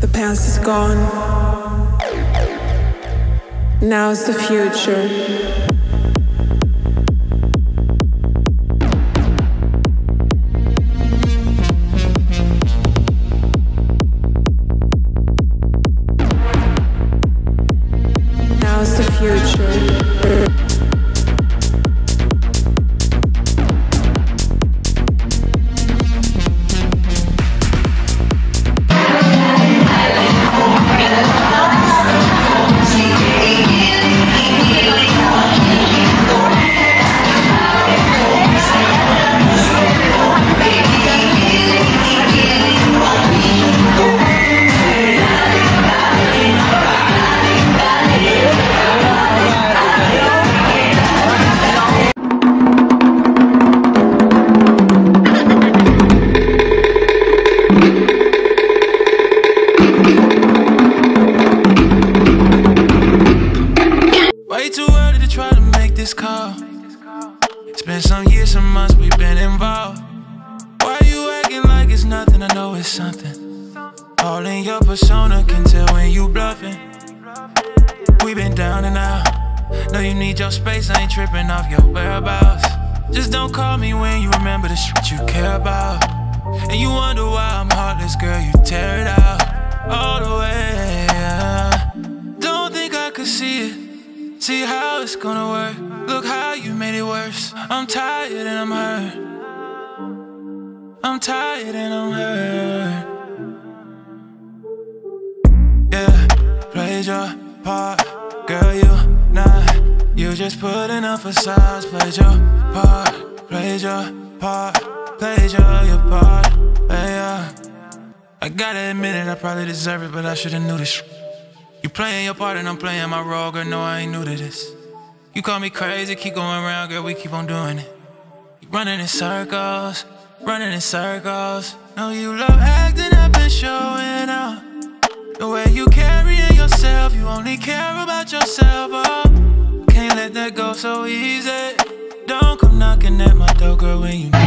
The past is gone. Now's the future. Now's the future. Way too early to try to make this call. It's been some years, some months we've been involved. Why you acting like it's nothing? I know it's something. All in your persona, can tell when you bluffing. We been down and out. Know you need your space, I ain't tripping off your whereabouts. Just don't call me when you remember the shit you care about. And you wonder why I'm heartless, girl, you tear it out all the way. Don't think I could see it. See how it's gonna work. Look how you made it worse. I'm tired and I'm hurt. I'm tired and I'm hurt. Yeah, played your part. Girl, you not. You just put in a facade. Played your part. Played your part. Played your part. Yeah. I gotta admit it, I probably deserve it, but I should've knew this. You playing your part and I'm playing my role, girl, no, I ain't new to this. You call me crazy, keep going around, girl, we keep on doing it. You running in circles, running in circles. Know you love acting up and showing out. The way you carrying yourself, you only care about yourself, oh. Can't let that go so easy. Don't come knocking at my door, girl, when you know.